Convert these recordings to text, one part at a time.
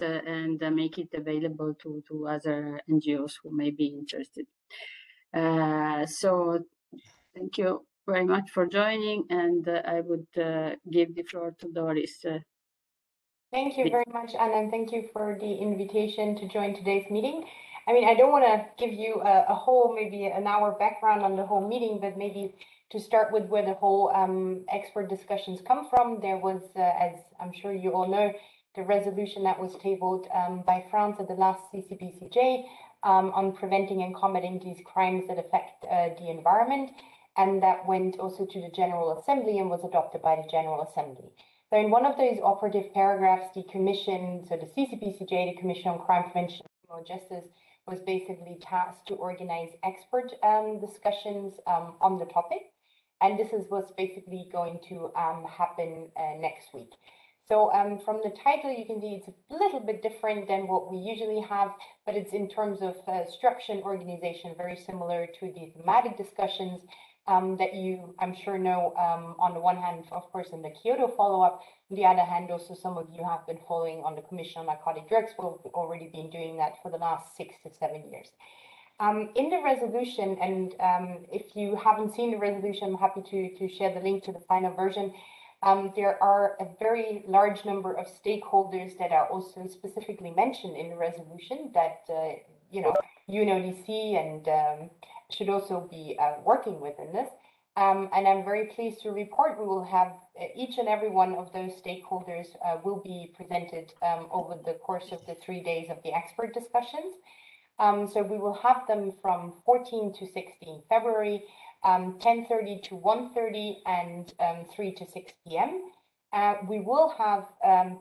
and make it available to other NGOs who may be interested. So thank you very much for joining, and I would give the floor to Doris. Thank you very much, Anna, and thank you for the invitation to join today's meeting. I mean, I don't want to give you a whole, maybe an hour background on the whole meeting, but maybe to start with where the whole expert discussions come from. There was, as I'm sure you all know, the resolution that was tabled by France at the last CCPCJ on preventing and combating these crimes that affect the environment. And that went also to the General Assembly and was adopted by the General Assembly. So in one of those operative paragraphs, the Commission, so the CCPCJ, the Commission on Crime Prevention and Criminal Justice, was basically tasked to organize expert discussions on the topic. And this is what's basically going to happen next week. So from the title, you can see it's a little bit different than what we usually have, but it's in terms of structure and organization, very similar to the thematic discussions that you, I'm sure, know on the one hand, of course, in the Kyoto follow-up. On the other hand, also some of you have been following on the Commission on Narcotic Drugs. We've already been doing that for the last 6 to 7 years. In the resolution, and if you haven't seen the resolution, I'm happy to share the link to the final version. There are a very large number of stakeholders that are also specifically mentioned in the resolution that, you know, UNODC and should also be working within this. And I'm very pleased to report we will have each and every one of those stakeholders will be presented over the course of the 3 days of the expert discussions. So we will have them from 14 to 16 February, 10:30 to 1:30, and 3 to 6 p.m. We will have,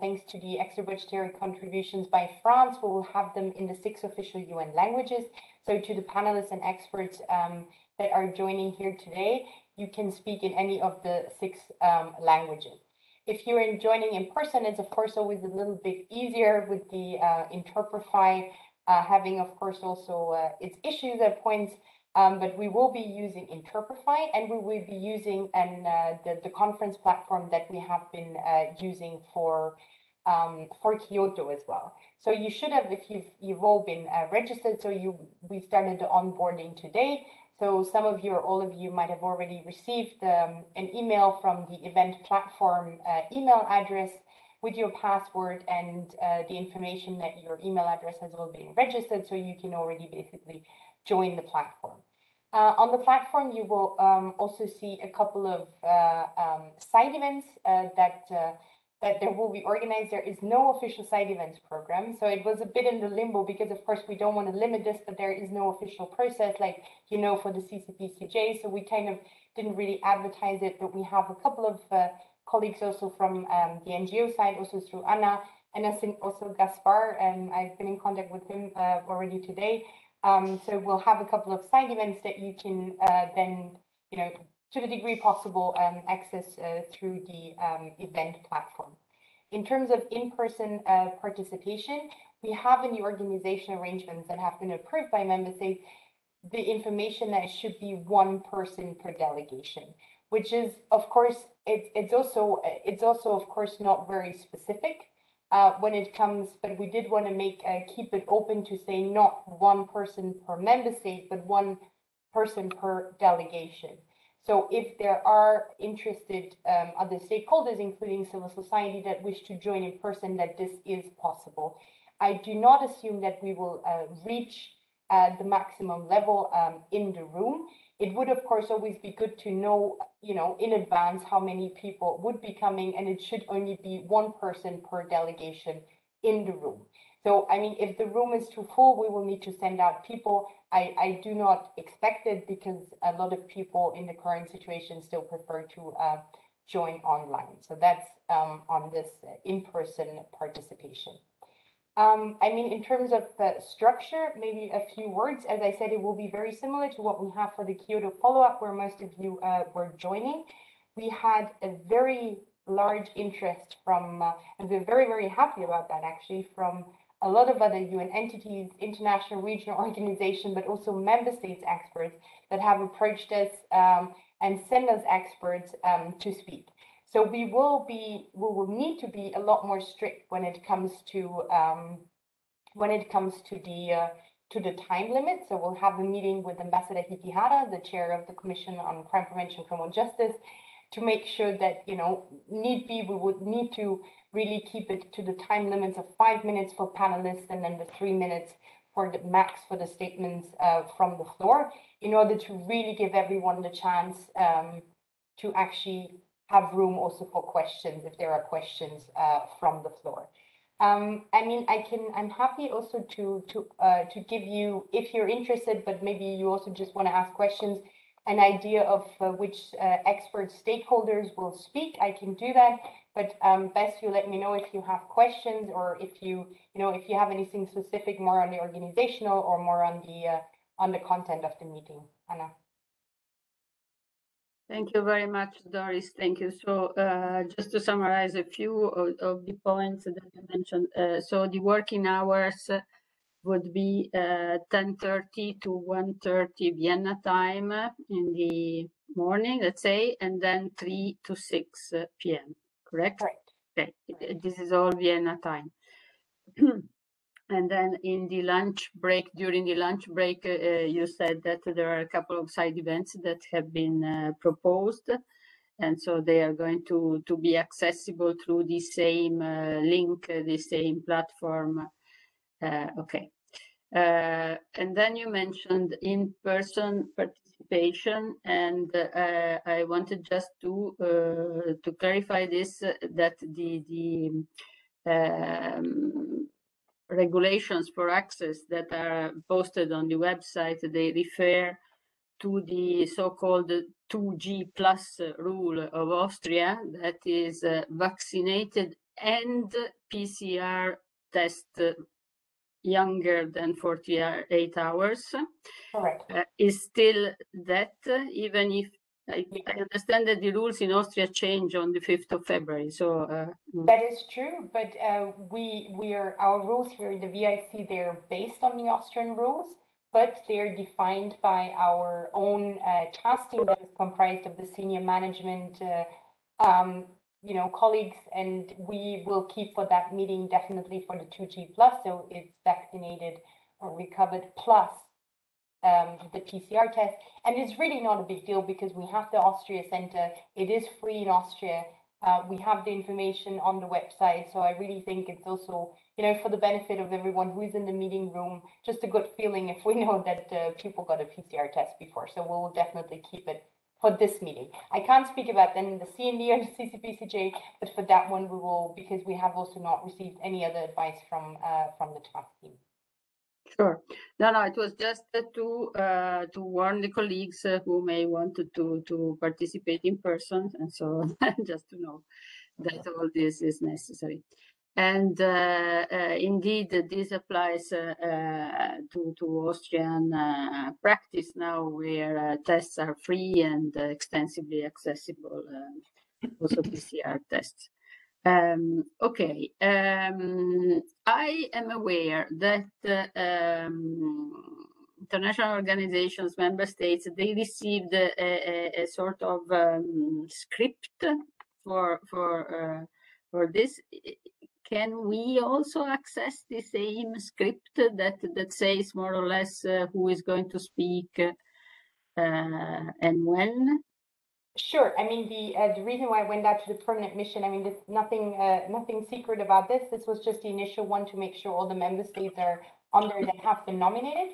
thanks to the extra budgetary contributions by France, we will have them in the 6 official UN languages. So to the panelists and experts that are joining here today, you can speak in any of the 6 languages. If you're joining in person, it's of course always a little bit easier with the Interprefy having, of course, also its issues at points. But we will be using Interprefy, and we will be using the conference platform that we have been using for Kyoto as well. So you should have, if you've all been registered, so we started the onboarding today. So some of you or all of you might have already received an email from the event platform email address with your password and the information that your email address has all been registered, so you can already basically join the platform. On the platform, you will also see a couple of side events that there will be organized. There is no official side events program, so it was a bit in the limbo because, of course, we don't want to limit this, but there is no official process like, you know, for the CCPCJ, so we kind of didn't really advertise it, but we have a couple of colleagues also from the NGO side, also through Anna, and I think also Gaspar, and I've been in contact with him already today. So we'll have a couple of side events that you can then, you know, to the degree possible, access through the event platform. In terms of in-person participation, we have in the organization arrangements that have been approved by member states the information that it should be 1 person per delegation, which is, of course, it's also of course not very specific when it comes, but we did want to keep it open to say not 1 person per member state, but 1 person per delegation. So if there are interested other stakeholders, including civil society, that wish to join in person, that this is possible. I do not assume that we will reach the maximum level in the room. It would, of course, always be good to know, you know, in advance how many people would be coming, and it should only be 1 person per delegation in the room. So, I mean, if the room is too full, we will need to send out people. I do not expect it because a lot of people in the current situation still prefer to join online. So that's on this in-person participation. I mean, in terms of structure, maybe a few words. As I said, it will be very similar to what we have for the Kyoto follow-up, where most of you were joining. We had a very large interest from, and we're very, very happy about that actually, from a lot of other UN entities, international, regional organizations, but also member states experts that have approached us and sent us experts to speak. So we will need to be a lot more strict when it comes to the time limit. So we'll have a meeting with Ambassador Hikihara, the chair of the Commission on Crime Prevention, Criminal Justice, to make sure that, need be, we would need to really keep it to the time limits of 5 minutes for panelists and then the 3 minutes for the max for the statements from the floor, in order to really give everyone the chance to actually have room also for questions if there are questions from the floor. I'm happy also to give you, if you're interested, but maybe you also just want to ask questions, an idea of which expert stakeholders will speak. I can do that, but best you let me know if you have questions, or if you have anything specific more on the organizational or more on the content of the meeting. Anna. Thank you very much, Doris. Thank you. So just to summarize a few of the points that you mentioned. So the working hours would be 10:30 to 1:30 Vienna time in the morning, let's say, and then 3 to 6 p.m., correct? Correct. Okay, this is all Vienna time. And then in the lunch break, during the lunch break, you said that there are a couple of side events that have been proposed. And so they are going to be accessible through the same link, the same platform. Okay. And then you mentioned in-person participation, and I wanted just to clarify this, that the regulations for access that are posted on the website, they refer to the so-called 2G plus rule of Austria, that is vaccinated and PCR test younger than 48 hours. Correct. Is still that, even if I understand that the rules in Austria change on the 5th of February. So that is true, but our rules here in the VIC, they're based on the Austrian rules, but they're defined by our own task team that is comprised of the senior management, colleagues, and we will keep for that meeting definitely for the 2G plus. So it's vaccinated or recovered plus the PCR test. And it's really not a big deal because we have the Austria Center. It is free in Austria. We have the information on the website. So I really think it's also, for the benefit of everyone who is in the meeting room, just a good feeling if we know that people got a PCR test before. So we'll definitely keep it for this meeting. I can't speak about then the CND or the CCPCJ, but for that one we will, because we have also not received any other advice from the task team. Sure. No, it was just to warn the colleagues who may want to participate in person, and so just to know that all this is necessary. And indeed, this applies to Austrian practice now, where tests are free and extensively accessible, also PCR tests. Okay, I am aware that international organizations, member states, they received a sort of script for this. Can we also access the same script that says more or less who is going to speak and when? Sure. I mean, the reason why I went out to the permanent mission, I mean, there's nothing secret about this. This was just the initial one to make sure all the member states are on there that have been nominated.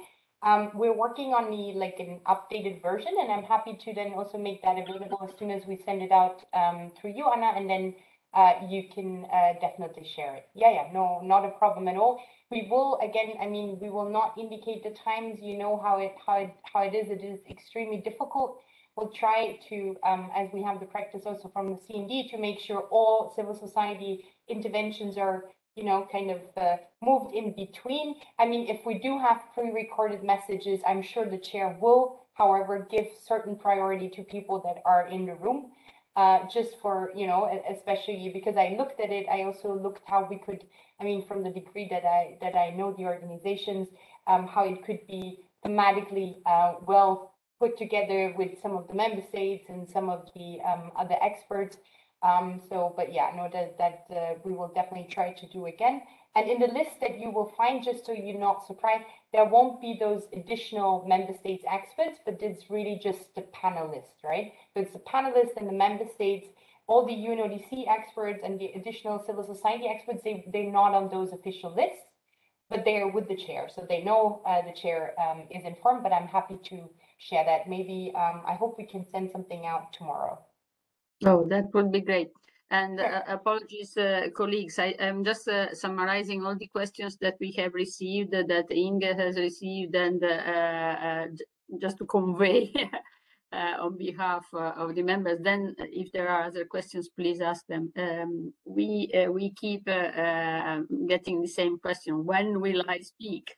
We're working on an updated version, and I'm happy to then also make that available as soon as we send it out through you, Anna, and then you can definitely share it. Yeah, no, not a problem at all. We will, again, I mean, we will not indicate the times. You know how it is. It is extremely difficult. We'll try to, as we have the practice also from the CND, to make sure all civil society interventions are, kind of moved in between. I mean, if we do have pre-recorded messages, I'm sure the chair will, however, give certain priority to people that are in the room, just for, especially because I looked at it, I also looked how we could, I mean, from the degree that I know the organizations, how it could be thematically well put together with some of the member states and some of the other experts. But yeah, no, that we will definitely try to do again. And in the list that you will find, just so you're not surprised, there won't be those additional member states experts, but it's really just the panelists, right? So it's the panelists and the member states, all the UNODC experts and the additional civil society experts, they're not on those official lists, but they are with the chair. So they know the chair is informed, but I'm happy to share that. Maybe I hope we can send something out tomorrow. Oh, that would be great. And Sure. apologies, colleagues. I'm just summarizing all the questions that we have received, that Inge has received, and just to convey on behalf of the members. Then, if there are other questions, please ask them. We keep getting the same question: when will I speak?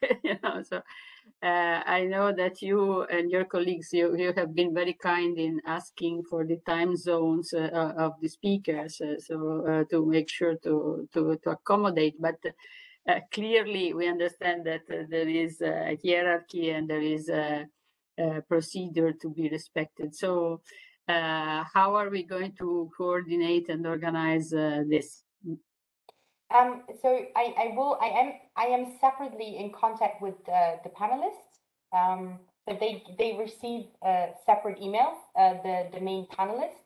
So. I know that you and your colleagues, you have been very kind in asking for the time zones of the speakers, to make sure to accommodate. But clearly, we understand that there is a hierarchy and there is a procedure to be respected. So, how are we going to coordinate and organize this? So I am separately in contact with the panelists. So they receive separate emails, the main panelists.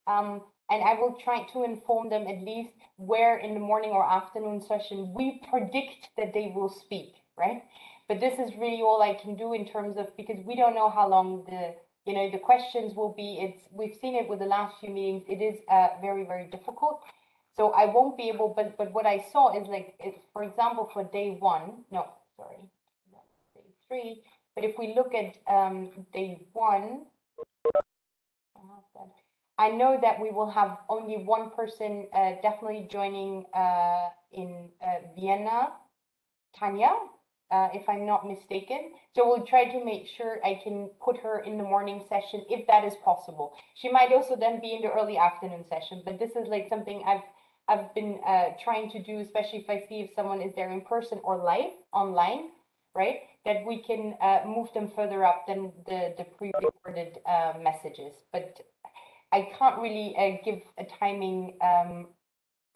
And I will try to inform them at least where in the morning or afternoon session we predict that they will speak, right? But this is really all I can do in terms of, because we don't know how long the questions will be. We've seen it with the last few meetings. It is very, very difficult. So I won't be able, but what I saw is like, for example, for day 1, no, sorry, day 3. But if we look at day 1, I know that we will have only one person definitely joining in Vienna, Tanya, if I'm not mistaken. So we'll try to make sure I can put her in the morning session if that is possible. She might also then be in the early afternoon session, but this is like something I've been trying to do, especially if I see if someone is there in person or live online, right? That we can move them further up than the pre-recorded messages. But I can't really give a timing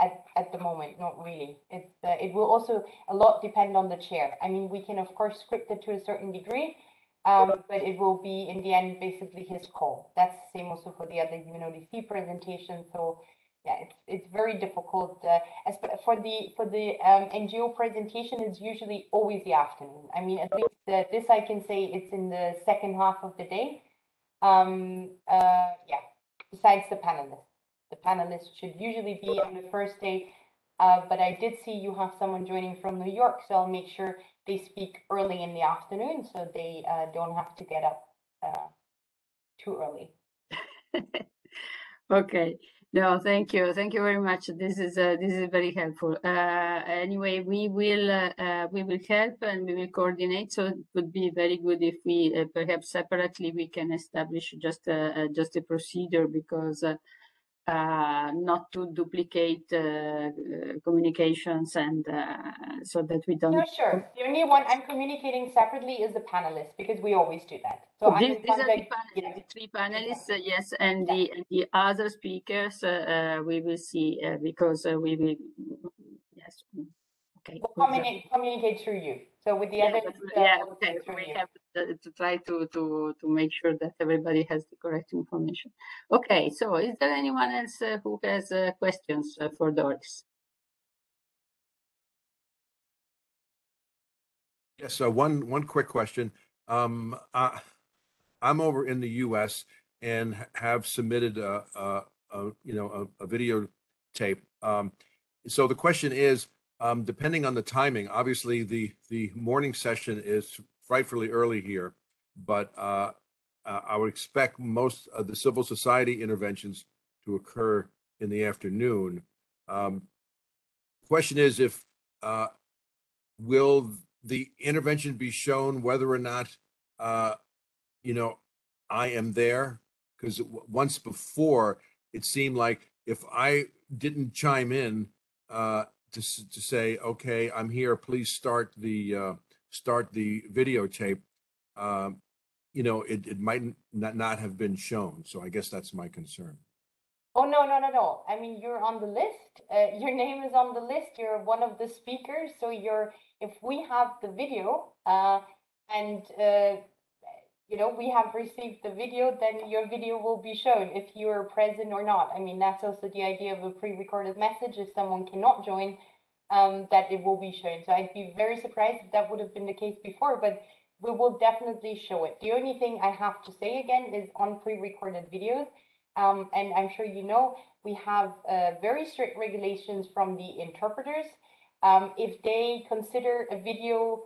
at the moment, not really. It will also a lot depend on the chair. I mean, we can of course script it to a certain degree, but it will be in the end basically his call. That's the same also for the other UNODC presentation. So yeah, it's very difficult. As for the NGO presentation, it's usually always the afternoon. I mean, at least this I can say it's in the second half of the day. Yeah. Besides the panelists. The panelists should usually be on the first day, but I did see you have someone joining from New York, so I'll make sure they speak early in the afternoon so they don't have to get up too early. Okay. No, thank you. Thank you very much. This is very helpful. Anyway, we will help and we will coordinate. So it would be very good if we perhaps separately we can establish just a procedure, because not to duplicate communications, and so that we don't. No, sure. The only one I'm communicating separately is the panelists, because we always do that. So I'm in These are the contact. panelists, the 3 panelists, yes, and Yeah. the other speakers we will see, because we will, yes, okay. We'll communicate through you. So with the others, Okay. through We you. have to try to make sure that everybody has the correct information. Okay, so is there anyone else who has questions for Doris? Yes, so one quick question. I'm over in the U.S. and have submitted a video tape. So the question is, depending on the timing, obviously the morning session is frightfully early here, but I would expect most of the civil society interventions to occur in the afternoon. Question is, if will the intervention be shown whether or not I am there? Because once before it seemed like if I didn't chime in to say, okay, I'm here, please start the videotape, it might not have been shown. So I guess that's my concern. Oh, no, not at all. I mean, you're on the list. Your name is on the list. You're one of the speakers. So if we have the video, and we have received the video, then your video will be shown if you're present or not. I mean, that's also the idea of a pre-recorded message. If someone cannot join, that it will be shown. So I'd be very surprised if that would have been the case before, but we will definitely show it. The only thing I have to say again is on pre-recorded videos, and I'm sure you know, we have very strict regulations from the interpreters. If they consider a video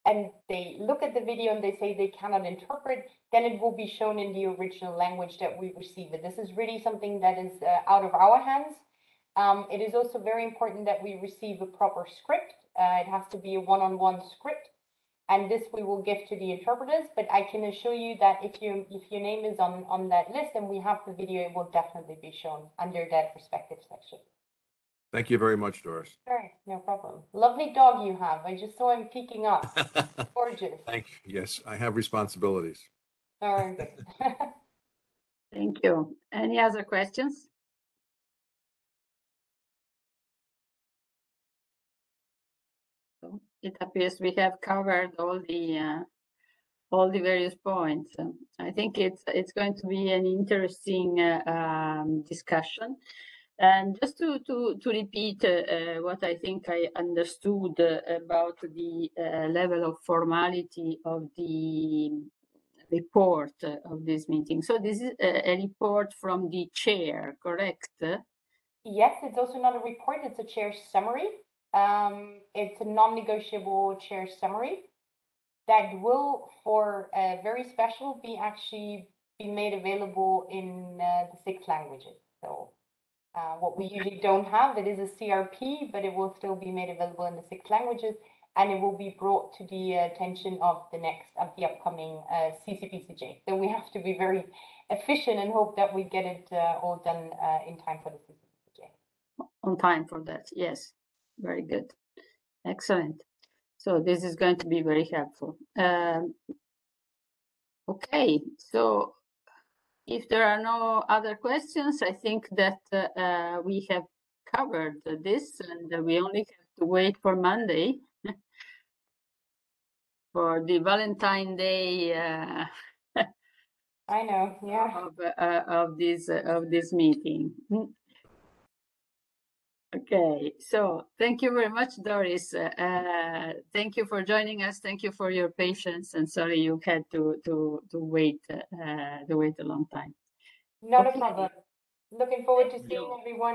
and they look at the video and they say they cannot interpret, then it will be shown in the original language that we receive it. This is really something that is out of our hands. It is also very important that we receive a proper script. It has to be a one-on-one script, and this we will give to the interpreters. But I can assure you that if your name is on that list and we have the video, it will definitely be shown under that respective section. Thank you very much, Doris. Sure, no problem. Lovely dog you have. I just saw him peeking up. Gorgeous. Thank you. Yes, I have responsibilities. Very good. Thank you. Any other questions? So it appears we have covered all the various points. I think it's going to be an interesting discussion. And just to repeat what I think I understood about the level of formality of the report of this meeting. So this is a report from the chair, correct? Yes, it's also not a report, it's a chair summary. It's a non-negotiable chair summary that will, for very special, be made available in the 6 languages. So what we usually don't have, it is a CRP, but it will still be made available in the 6 languages, and it will be brought to the attention of the upcoming CCPCJ. So we have to be very efficient and hope that we get it all done in time for the CCPCJ. On time for that, yes. Very good. Excellent. So this is going to be very helpful. Okay, so if there are no other questions, I think that we have covered this, and we only have to wait for Monday for the Valentine Day. I know, yeah. Of this meeting. Okay, so thank you very much, Doris. Thank you for joining us. Thank you for your patience, and sorry you had to wait a long time. Not a problem. Looking forward to seeing everyone.